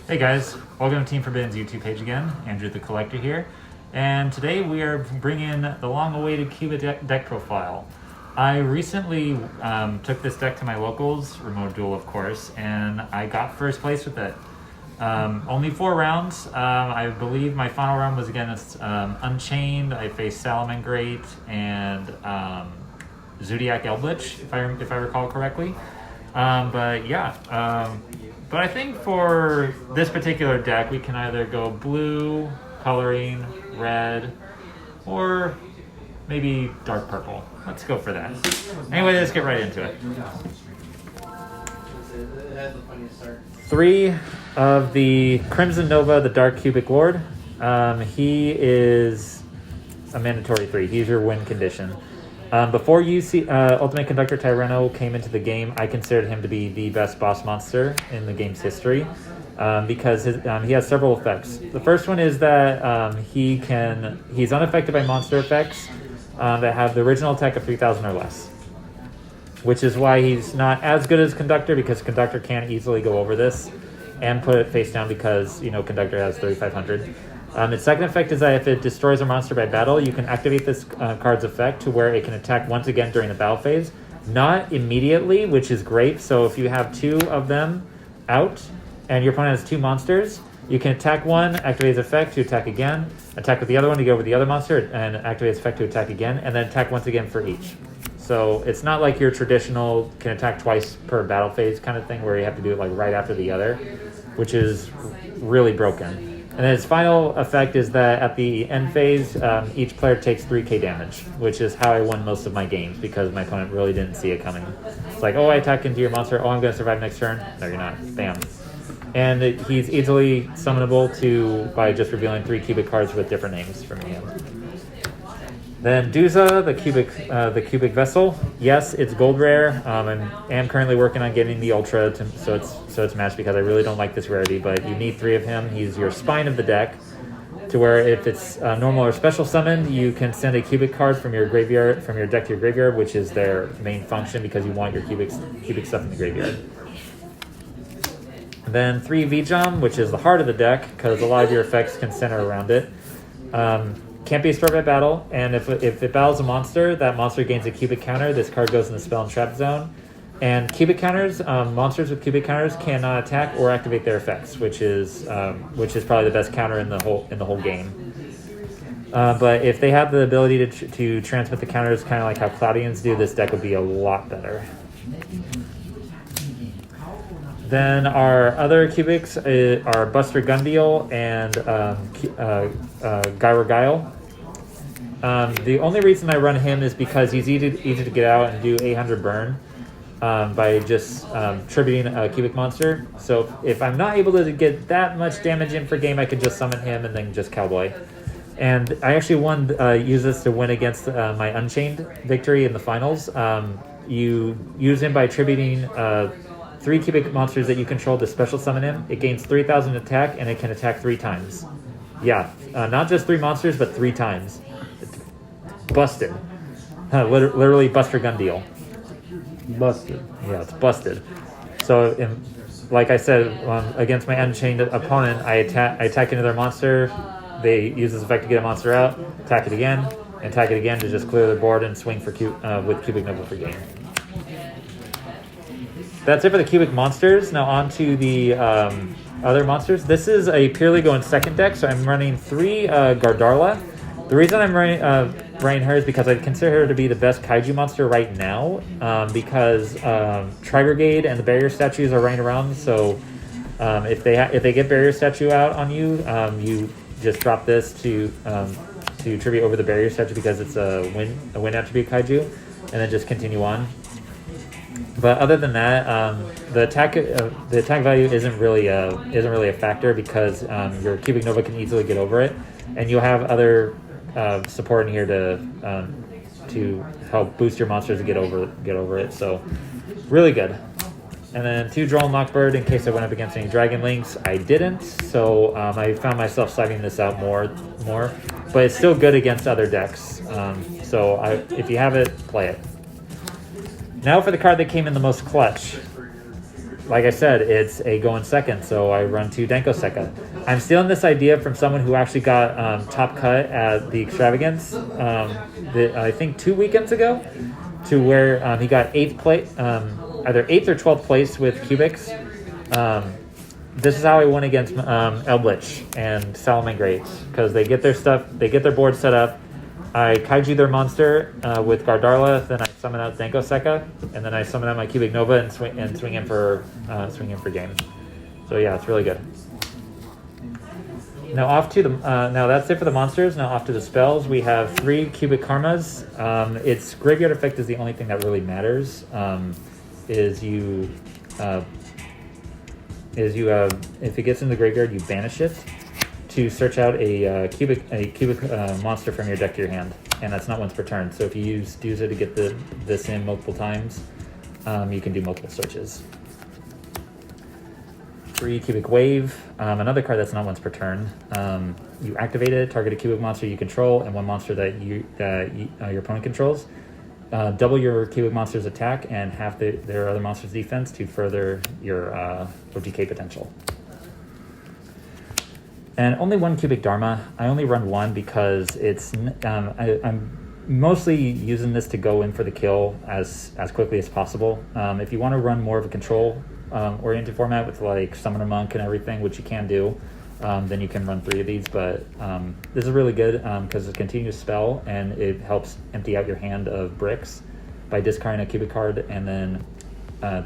Hey guys, welcome to Team Forbidden's YouTube page again. Andrew the Collector here, and today we are bringing the long-awaited Cuba deck profile. I recently took this deck to my locals, remote duel of course, and I got first place with it. Only 4 rounds. I believe my final round was against Unchained. I faced Salamangreat and Zodiac Eldritch, if I recall correctly. But I think for this particular deck, we can either go blue, coloring, red, or maybe dark purple. Let's go for that. Anyway, let's get right into it. 3 of the Crimson Nova, the Dark Cubic Lord. He is a mandatory 3. He's your win condition. Before Ultimate Conductor Tyranno came into the game, I considered him to be the best boss monster in the game's history because he has several effects. The first one is that he's unaffected by monster effects that have the original attack of 3,000 or less, which is why he's not as good as Conductor, because Conductor can't easily go over this and put it face down because, Conductor has 3,500. Its second effect is that if it destroys a monster by battle, you can activate this card's effect to where it can attack once again during the battle phase. Not immediately, which is great. So if you have 2 of them out and your opponent has 2 monsters, you can attack one, activate its effect to attack again, attack with the other one to go over the other monster, and activate its effect to attack again, and then attack once again for each. So it's not like your traditional can attack twice per battle phase kind of thing where you have to do it like right after the other, which is really broken. And then its final effect is that at the end phase, each player takes 3k damage, which is how I won most of my games because my opponent really didn't see it coming. It's like, oh, I attack into your monster. Oh, I'm going to survive next turn. No, you're not. Bam. And he's easily summonable by just revealing 3 cubic cards with different names from him. Then Duza, the cubic vessel. Yes, it's gold rare. I am currently working on getting the ultra, so it's matched because I really don't like this rarity. But you need 3 of him. He's your spine of the deck, to where if it's normal or special summon, you can send a cubic card from your graveyard, from your deck to your graveyard, which is their main function because you want your cubic stuff in the graveyard. And then 3 Vijam, which is the heart of the deck because a lot of your effects can center around it. Can't be destroyed by battle, and if it battles a monster, that monster gains a cubic counter. This card goes in the spell and trap zone. And cubic counters, monsters with cubic counters cannot attack or activate their effects, which is probably the best counter in the whole game. But if they have the ability to transmit the counters, kind of like how Cloudians do, this deck would be a lot better. Then our other cubics are Buster Gundeal and Gyra Guile. The only reason I run him is because he's easy to get out and do 800 burn by just tributing a cubic monster. So if I'm not able to get that much damage in per game, I can just summon him and then just Cowboy. And I actually use this to win against my Unchained victory in the finals. You use him by tributing 3 cubic monsters that you control to special summon him. It gains 3,000 attack, and it can attack 3 times. Yeah, not just 3 monsters, but 3 times. Busted. Literally Buster Gundeal. Busted. Yeah, it's busted. So, like I said, against my Unchained opponent, I attack into their monster. They use this effect to get a monster out, attack it again, and attack it again to just clear the board and swing for with Cubic Nova for game. That's it for the cubic monsters. Now on to the other monsters. This is a purely going second deck, so I'm running 3 Gardarla. The reason I'm running her is because I consider her to be the best kaiju monster right now, because Tri-Brigade and the barrier statues are running around. So if they get barrier statue out on you, you just drop this to tribute over the barrier statue because it's a win attribute kaiju, and then just continue on. But other than that, the attack value isn't really a factor because your Cubic Nova can easily get over it, and you'll have other support in here to help boost your monsters to get over it. So really good. And then 2 Droll Knockbird in case I went up against any Dragon Links. I didn't, so I found myself sliding this out more, but it's still good against other decks. So if you have it, play it. Now for the card that came in the most clutch. like I said, it's a go in second, so I run 2 Denko Sekka. I'm stealing this idea from someone who actually got top cut at the extravagance, I think 2 weekends ago, to where he got 8th place, either 8th or 12th place with cubics. This is how I won against Elblich and Salamangreat, because they get their board set up. I kaiju their monster with Gardarla, then I summon out Denko Sekka, and then I summon out my Cubic Nova and swing in for game. So yeah, it's really good. Now off to the now that's it for the monsters. Now off to the spells. We have 3 Cubic Karmas. Its graveyard effect is the only thing that really matters. If it gets in the graveyard, you banish it to search out a cubic monster from your deck to your hand, and that's not once per turn. So if you use it to get this in multiple times, you can do multiple searches. 3 Cubic Wave, another card that's not once per turn. You activate it, target a cubic monster you control, and 1 monster that your opponent controls. Double your cubic monster's attack and half their other monster's defense to further your OTK potential. And only 1 Cubic Dharma. I only run 1 because it's I'm mostly using this to go in for the kill as quickly as possible. If you want to run more of a control oriented format with like Summoner Monk and everything, which you can do, then you can run 3 of these. But this is really good because it's a continuous spell and it helps empty out your hand of bricks by discarding a cubic card and then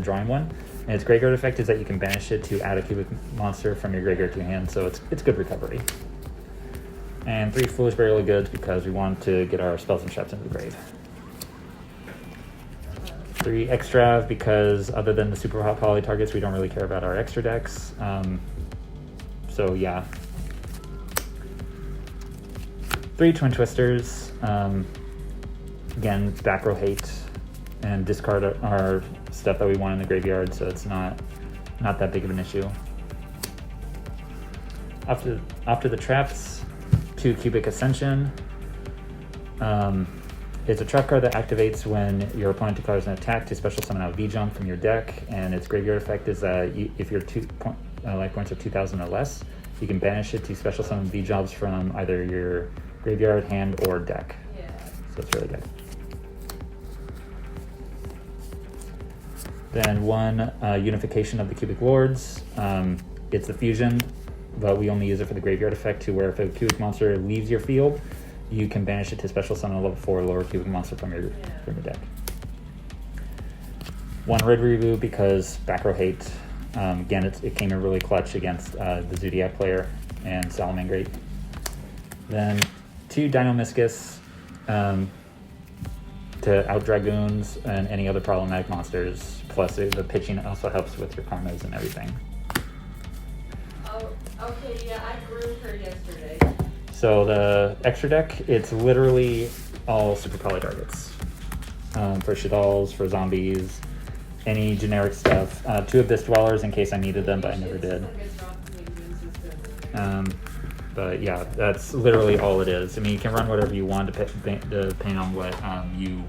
drawing 1. And its graveyard effect is that you can banish it to add a cubic monster from your graveyard to your hand, so it's good recovery. And 3 Foolish Burial of Goods because we want to get our spells and traps into the grave. 3 Extra because other than the super hot poly targets, we don't really care about our extra decks. So yeah. 3 Twin Twisters. Again, back row hate and discard our stuff that we want in the graveyard, so it's not that big of an issue. After the traps, 2 Cubic Ascension. It's a trap card that activates when your opponent declares an attack to special summon out V-Jump from your deck, and its graveyard effect is that if you're life points of 2,000 or less, you can banish it to special summon V-Jumps from either your graveyard, hand, or deck. Yeah. So it's really good. Then 1 Unification of the Cubic Lords. It's the fusion, but we only use it for the graveyard effect to where if a cubic monster leaves your field, you can banish it to special summon a level 4 lower cubic monster from your deck. 1 Red Reboot because back row hate. Again, it came in really clutch against the Zodiac player and Salamangreat. Then 2 Dino-Miscus to out Dragoons and any other problematic monsters. Plus, the pitching also helps with your karmas and everything. Oh, okay, yeah, I grew her yesterday. So the extra deck, it's literally all super poly targets. For Shadals, for zombies, any generic stuff. 2 Abyss Dwellers in case I needed them, but I never did. But yeah, that's literally all it is. I mean, you can run whatever you want depending on what you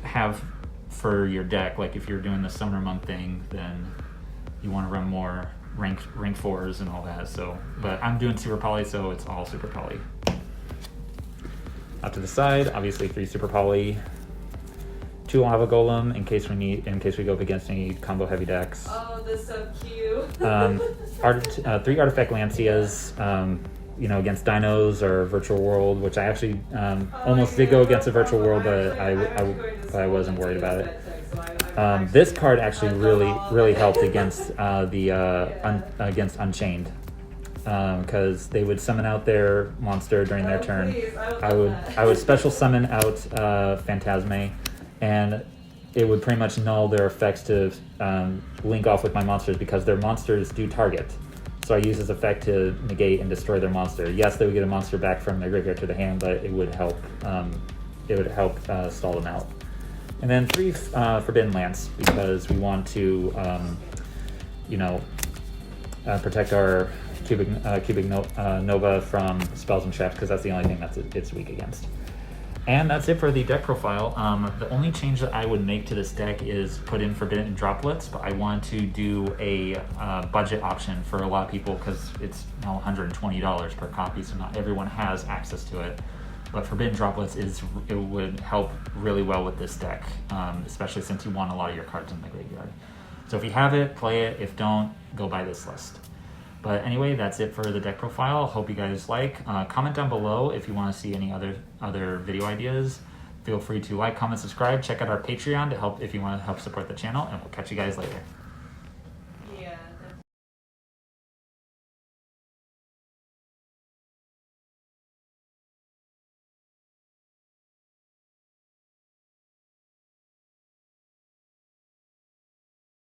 have for your deck. Like if you're doing the Summoner Monk thing, then you want to run more rank 4s and all that. So, but I'm doing super poly, so it's all super poly. Out to the side, obviously 3 super poly, 2 Lava Golem in case we go up against any combo heavy decks. Oh, that's so cute. 3 Artifact Lancias, against Dinos or Virtual World, which I actually almost did go against a Virtual World, but I wasn't worried about it. This card actually really helped against against Unchained, because they would summon out their monster during their turn. I would special summon out Phantasme, and it would pretty much null their effects to link off with my monsters because their monsters do target. So I use this effect to negate and destroy their monster. Yes, they would get a monster back from their graveyard to the hand, but it would help. Stall them out. And then 3 Forbidden Lance because we want to, protect our cubic Nova from spells and traps because that's the only thing it's weak against. And that's it for the deck profile. The only change that I would make to this deck is put in Forbidden Droplets, but I want to do a budget option for a lot of people because it's now $120 per copy, so not everyone has access to it. But Forbidden Droplets it would help really well with this deck, especially since you want a lot of your cards in the graveyard. So if you have it, play it. If don't, go buy this list. But anyway, that's it for the deck profile. Hope you guys like. Comment down below if you want to see any other video ideas. Feel free to like, comment, subscribe. Check out our Patreon to help if you want to help support the channel, and we'll catch you guys later.